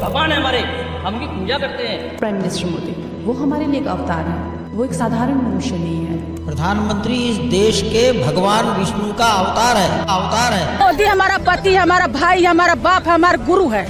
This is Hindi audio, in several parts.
भगवान है हमारे, हम उनकी पूजा करते हैं। प्राइम मिनिस्टर मोदी वो हमारे लिए एक अवतार है, वो एक साधारण मनुष्य नहीं है। प्रधानमंत्री इस देश के भगवान विष्णु का अवतार है। मोदी हमारा पति, हमारा भाई, हमारा बाप, हमारा गुरु है।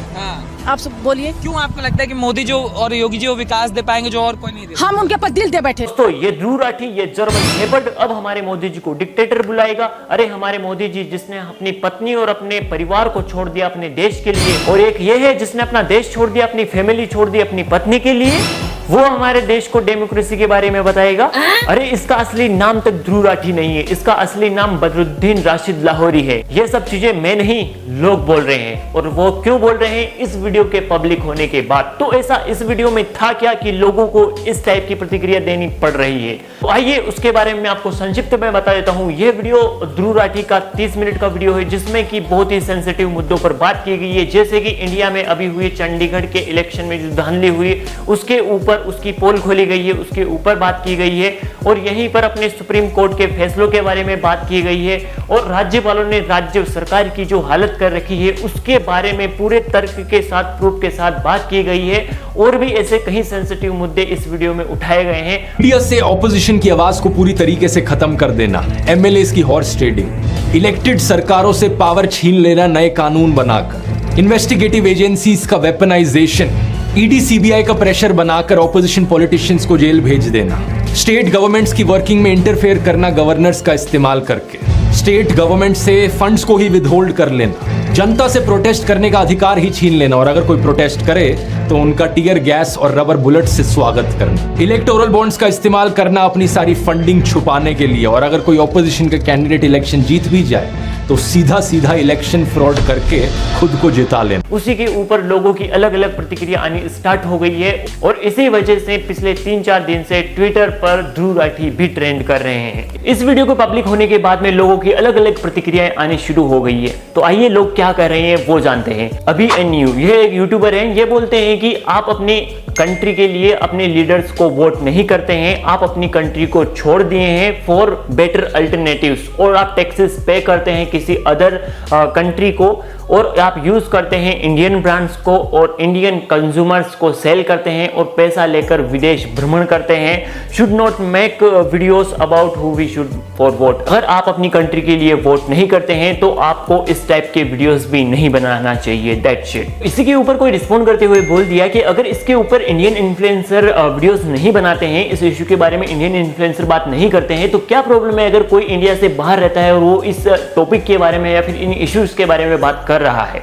आप सब बोलिए, क्यों आपको लगता है कि मोदी जो और योगी जी वो विकास दे पाएंगे जो और कोई नहीं दे? हम उनके पर दिल दे बैठे। दोस्तों, ये ध्रुव राठी, ये जर्मन शेपर्ड अब हमारे मोदी जी को डिक्टेटर बुलाएगा। अरे हमारे मोदी जी जिसने अपनी पत्नी और अपने परिवार को छोड़ दिया अपने देश के लिए, और एक ये है जिसने अपना देश छोड़ दिया, अपनी फैमिली छोड़ दी अपनी पत्नी के लिए, वो हमारे देश को डेमोक्रेसी के बारे में बताएगा। अरे इसका असली नाम तक ध्रुव राठी नहीं है, इसका असली नाम बदरुद्दीन राशिद लाहौरी है। ये सब चीजें मैं नहीं, लोग बोल रहे हैं। और वो क्यों बोल रहे हैं? इस वीडियो के पब्लिक होने के बाद। तो ऐसा इस वीडियो में था क्या कि लोगों को इस टाइप की प्रतिक्रिया देनी पड़ रही है? तो आइए उसके बारे में आपको संक्षिप्त में बता देता हूँ। यह वीडियो ध्रुव राठी का 30 मिनट का वीडियो है, जिसमें कि बहुत ही सेंसिटिव मुद्दों पर बात की गई है। जैसे कि इंडिया में अभी हुए चंडीगढ़ के इलेक्शन में जो धांधली हुई, उसके ऊपर उसकी पोल खोली गई है, उसके ऊपर बात की गई है। और यहीं पर अपने सुप्रीम कोर्ट के फैसलों के बारे में बात की गई है। और राज्यपालों ने राज्य सरकार की जो हालत कर रखी है उसके बारे में पूरे तर्क के साथ, प्रूफ के साथ बात की गई है। और भी ऐसे कई सेंसिटिव मुद्दे इस वीडियो में उठाए गए हैं। मीडिया से ऑपोजिशन की आवाज को पूरी तरीके से खत्म कर देना, एमएलएस की हॉर्स ट्रेडिंग, इलेक्टेड सरकारों से पावर छीन लेना नए कानून बनाकर, इन्वेस्टिगेटिव एजेंसीज का वेपनाइजेशन, ईडी सीबीआई का प्रेशर बनाकर ऑपोजिशन पॉलिटिशियंस को जेल भेज देना, स्टेट गवर्नमेंट्स की वर्किंग में इंटरफेयर करना गवर्नर्स का इस्तेमाल करके, स्टेट गवर्नमेंट से फंड्स को ही विदहोल्ड कर लेना, जनता से प्रोटेस्ट करने का अधिकार ही छीन लेना, और अगर कोई प्रोटेस्ट करे तो उनका टीयर गैस और रबर बुलेट से स्वागत करना, इलेक्टोरल बॉन्ड्स का इस्तेमाल करना अपनी सारी फंडिंग छुपाने के लिए, और अगर कोई ऑपोजिशन का कैंडिडेट इलेक्शन जीत भी जाए तो सीधा सीधा इलेक्शन फ्रॉड करके खुद को जिता लेना। उसी के ऊपर लोगों की अलग अलग प्रतिक्रिया आनी स्टार्ट हो गई है। और इसी वजह से पिछले 3-4 दिन से ट्विटर पर ध्रुव राठी भी ट्रेंड कर रहे हैं। इस वीडियो को पब्लिक होने के बाद में लोगों की अलग अलग प्रतिक्रियाएं आनी शुरू हो गई है। तो आइए लोग क्या कर रहे हैं वो जानते हैं। अभी एनयू, ये एक यूट्यूबर है, ये बोलते हैं कि आप अपनी कंट्री के लिए अपने लीडर्स को वोट नहीं करते हैं, आप अपनी कंट्री को छोड़ दिए हैं फॉर बेटर अल्टरनेटिव्स, और आप टैक्सेस पे करते हैं किसी अदर कंट्री को, और आप यूज करते हैं इंडियन ब्रांड्स को और इंडियन कंज्यूमर्स को सेल करते हैं और पैसा लेकर विदेश भ्रमण करते हैं। Should not make videos about who we should for vote. अगर आप अपनी कंट्री के लिए वोट नहीं करते हैं तो आपको इस टाइप के वीडियोस भी नहीं बनाना चाहिए। That shit. इसी के ऊपर कोई रिस्पॉन्ड करते हुए बोल दिया कि अगर इसके ऊपर इंडियन इन्फ्लुएंसर वीडियोस नहीं बनाते हैं, इस इश्यू के बारे में इंडियन इन्फ्लुएंसर बात नहीं करते हैं, तो क्या प्रॉब्लम है अगर कोई इंडिया से बाहर रहता है और वो इस टॉपिक के बारे में या फिर इन इश्यूज के बारे में बात कर रहा है?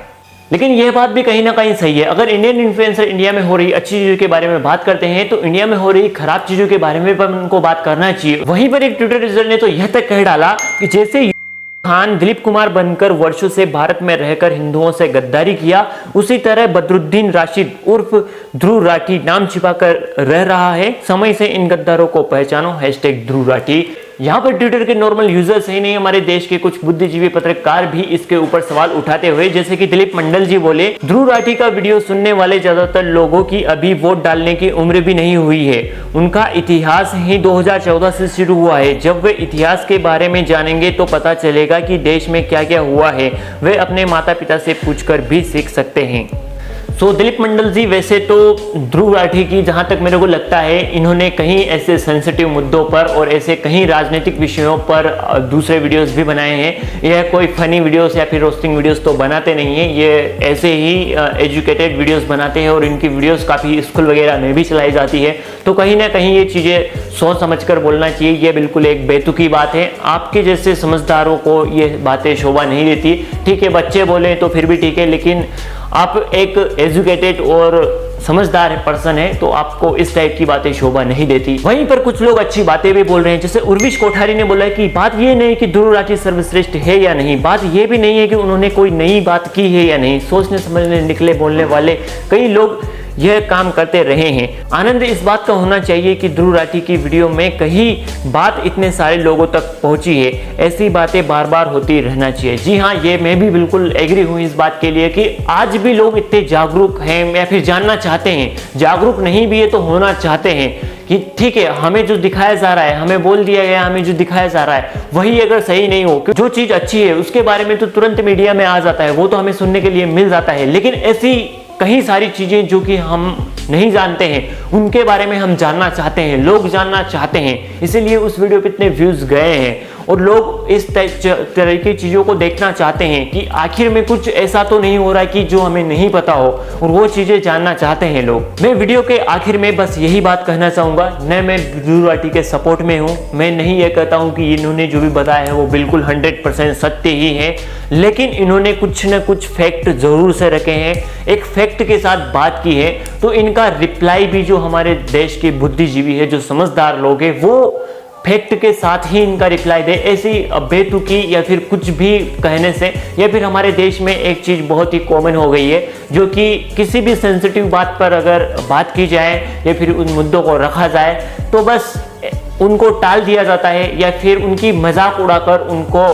लेकिन यह बात भी कहीं ना कहीं सही है। अगर इंडियन इन्फ्लुएंसर इंडिया में हो रही अच्छी चीजों के बारे में बात करते हैं तो इंडिया में हो रही खराब चीजों के बारे में पर उनको बात करना चाहिए। वहीं पर एक ट्विटर यूजर ने तो यह तक कह डाला कि जैसे खान दिलीप कुमार बनकर वर्षों से भारत में रहकर हिंदुओं से गद्दारी किया, उसी तरह बदरुद्दीन राशिद उर्फ ध्रुव राठी नाम छिपाकर रह रहा है। समय से इन गद्दारों को पहचानो, #ध्रुव राठी। यहाँ पर ट्विटर के नॉर्मल यूजर्स ही नहीं, हमारे देश के कुछ बुद्धिजीवी पत्रकार भी इसके ऊपर सवाल उठाते हुए, जैसे कि दिलीप मंडल जी बोले, ध्रुव राठी का वीडियो सुनने वाले ज्यादातर लोगों की अभी वोट डालने की उम्र भी नहीं हुई है। उनका इतिहास ही 2014 से शुरू हुआ है। जब वे इतिहास के बारे में जानेंगे तो पता चलेगा कि देश में क्या क्या हुआ है। वे अपने माता पिता से पूछकर भी सीख सकते हैं। सो दिलीप मंडल जी, वैसे तो ध्रुव राठी की जहां तक मेरे को लगता है इन्होंने कहीं ऐसे सेंसिटिव मुद्दों पर और ऐसे कहीं राजनीतिक विषयों पर दूसरे वीडियोस भी बनाए हैं। यह कोई फनी वीडियोस या फिर रोस्टिंग वीडियोस तो बनाते नहीं हैं, ये ऐसे ही एजुकेटेड वीडियोस बनाते हैं और इनकी वीडियोस काफ़ी स्कूल वगैरह में भी चलाई जाती है। तो कहीं ना कहीं ये चीज़ें सोच समझ कर बोलना चाहिए। ये बिल्कुल एक बेतुकी बात है। आपके जैसे समझदारों को ये बातें शोभा नहीं देती। ठीक है, बच्चे बोले तो फिर भी ठीक है, लेकिन आप एक एजुकेटेड और समझदार पर्सन है तो आपको इस टाइप की बातें शोभा नहीं देती। वहीं पर कुछ लोग अच्छी बातें भी बोल रहे हैं, जैसे उर्विश कोठारी ने बोला कि बात ये नहीं कि ध्रुव राठी सर्वश्रेष्ठ है या नहीं, बात ये भी नहीं है कि उन्होंने कोई नई बात की है या नहीं। सोचने समझने निकले बोलने वाले कई लोग यह काम करते रहे हैं। आनंद इस बात का होना चाहिए कि ध्रुव राठी की वीडियो में कहीं बात इतने सारे लोगों तक पहुंची है। ऐसी बातें बार बार होती रहना चाहिए। जी हाँ, ये मैं भी बिल्कुल एग्री हूँ इस बात के लिए कि आज भी लोग इतने जागरूक हैं या फिर जानना चाहते हैं, जागरूक नहीं भी है तो होना चाहते हैं कि ठीक है, हमें जो दिखाया जा रहा है, हमें बोल दिया गया, हमें जो दिखाया जा रहा है वही अगर सही नहीं हो, जो चीज अच्छी है उसके बारे में तो तुरंत मीडिया में आ जाता है, वो तो हमें सुनने के लिए मिल जाता है। लेकिन ऐसी कई सारी चीजें जो कि हम नहीं जानते हैं उनके बारे में हम जानना चाहते हैं, लोग जानना चाहते हैं, इसीलिए उस वीडियो पे इतने व्यूज गए हैं और लोग इस तरह की चीजों को देखना चाहते हैं कि आखिर में कुछ ऐसा तो नहीं हो रहा है कि जो हमें नहीं पता हो, और वो चीजें जानना चाहते हैं लोग। मैं वीडियो के आखिर में बस यही बात कहना चाहूंगा, न मैं ध्रुव राठी के सपोर्ट में हूं, मैं नहीं ये कहता हूं कि इन्होंने जो भी बताया है वो बिल्कुल 100% सत्य ही है, लेकिन इन्होंने कुछ न कुछ फैक्ट जरूर से रखे हैं, एक फैक्ट के साथ बात की है, तो इनका रिप्लाई भी जो हमारे देश के बुद्धिजीवी है, जो समझदार लोग हैं, वो फैक्ट के साथ ही इनका रिप्लाई दे। ऐसी बेतुकी या फिर कुछ भी कहने से, या फिर हमारे देश में एक चीज बहुत ही कॉमन हो गई है, जो कि किसी भी सेंसिटिव बात पर अगर बात की जाए या फिर उन मुद्दों को रखा जाए तो बस उनको टाल दिया जाता है या फिर उनकी मजाक उड़ाकर उनको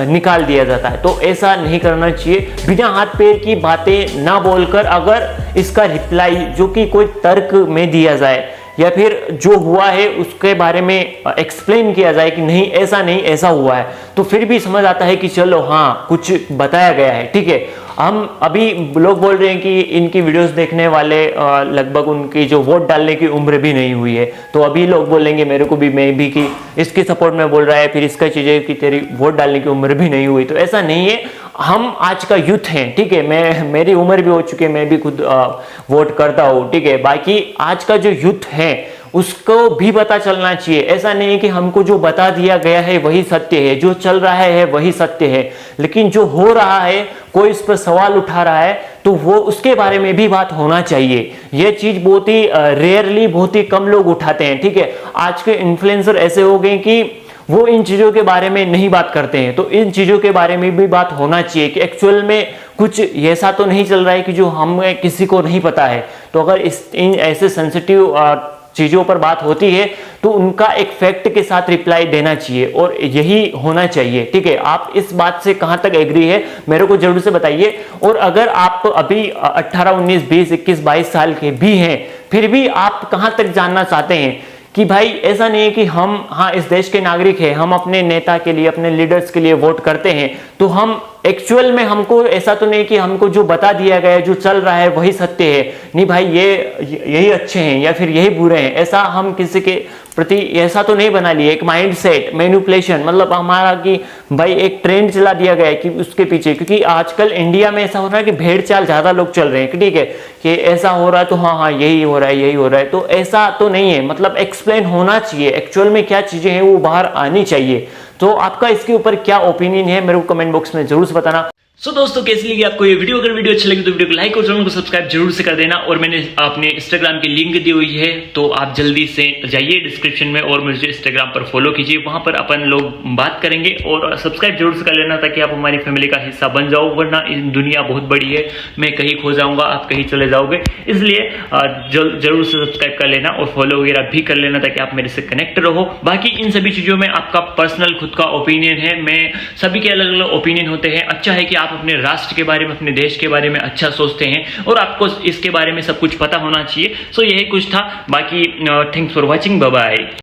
निकाल दिया जाता है। तो ऐसा नहीं करना चाहिए, बिना हाथ पैर की बातें ना बोलकर अगर इसका रिप्लाई जो कि कोई तर्क में दिया जाए या फिर जो हुआ है उसके बारे में एक्सप्लेन किया जाए कि नहीं ऐसा नहीं ऐसा हुआ है, तो फिर भी समझ आता है कि चलो हाँ कुछ बताया गया है, ठीक है। हम अभी लोग बोल रहे हैं कि इनकी वीडियोस देखने वाले लगभग उनकी जो वोट डालने की उम्र भी नहीं हुई है, तो अभी लोग बोलेंगे मेरे को भी, मैं भी, कि इसके सपोर्ट में बोल रहा है, फिर इसका चीजें कि तेरी वोट डालने की उम्र भी नहीं हुई। तो ऐसा नहीं है, हम आज का यूथ हैं, ठीक है, मेरी उम्र भी हो चुकी है, मैं भी खुद वोट करता हूँ, ठीक है। बाकी आज का जो यूथ है उसको भी पता चलना चाहिए, ऐसा नहीं है कि हमको जो बता दिया गया है वही सत्य है, जो चल रहा है वही सत्य है, लेकिन जो हो रहा है कोई इस पर सवाल उठा रहा है तो वो उसके बारे में भी बात होना चाहिए। ये चीज बहुत ही रेयरली, बहुत ही कम लोग उठाते हैं, ठीक है। आज के इन्फ्लुएंसर ऐसे हो गए कि वो इन चीजों के बारे में नहीं बात करते हैं, तो इन चीजों के बारे में भी बात होना चाहिए कि एक्चुअल में कुछ ऐसा तो नहीं चल रहा है कि जो हमें किसी को नहीं पता है। तो अगर इन ऐसे सेंसिटिव चीजों पर बात होती है तो उनका एक फैक्ट के साथ रिप्लाई देना चाहिए और यही होना चाहिए, ठीक है। आप इस बात से कहां तक एग्री है मेरे को जरूर से बताइए। और अगर आप अभी 18, 19, 20, 21, 22 साल के भी हैं, फिर भी आप कहां तक जानना चाहते हैं कि भाई ऐसा नहीं है कि हम हाँ इस देश के नागरिक हैं, हम अपने नेता के लिए, अपने लीडर्स के लिए वोट करते हैं, तो हम एक्चुअल में हमको ऐसा तो नहीं कि हमको जो बता दिया गया है, जो चल रहा है वही सत्य है, नहीं भाई यही अच्छे हैं या फिर यही बुरे हैं, ऐसा हम किसी के प्रति ऐसा तो नहीं बना लिए। एक माइंड सेट मैनिपुलेशन, मतलब हमारा कि भाई एक ट्रेंड चला दिया गया है कि उसके पीछे, क्योंकि आजकल इंडिया में ऐसा हो रहा है कि भेड़ चाल ज्यादा लोग चल रहे हैं, ठीक है, कि ऐसा हो रहा है तो हाँ यही हो रहा है, यही हो रहा है, तो ऐसा तो नहीं है। मतलब एक्सप्लेन होना चाहिए, एक्चुअल में क्या चीजें हैं वो बाहर आनी चाहिए। तो आपका इसके ऊपर क्या ओपिनियन है मेरे को कमेंट बॉक्स में जरूर से बताना। सो दोस्तों कैसी लगी आपको ये वीडियो? अगर वीडियो अच्छी लगी तो वीडियो को लाइक और चैनल को सब्सक्राइब जरूर से कर देना। और मैंने अपने इंस्टाग्राम की लिंक दी हुई है, तो आप जल्दी से जाइए डिस्क्रिप्शन में और मुझे इंस्टाग्राम पर फॉलो कीजिए, वहां पर अपन लोग बात करेंगे। और सब्सक्राइब जरूर से कर लेना ताकि आप हमारी फैमिली का हिस्सा बन जाओ, वरना दुनिया बहुत बड़ी है, मैं कहीं खो जाऊंगा, आप कहीं चले जाओगे, इसलिए जरूर से सब्सक्राइब कर लेना और फॉलो वगैरह भी कर लेना ताकि आप मेरे से कनेक्ट रहो। बाकी इन सभी चीजों में आपका पर्सनल खुद का ओपिनियन है, मैं सभी के अलग अलग ओपिनियन होते हैं। अच्छा है कि आप अपने राष्ट्र के बारे में, अपने देश के बारे में अच्छा सोचते हैं और आपको इसके बारे में सब कुछ पता होना चाहिए। सो यही कुछ था, बाकी thanks for watching, bye bye.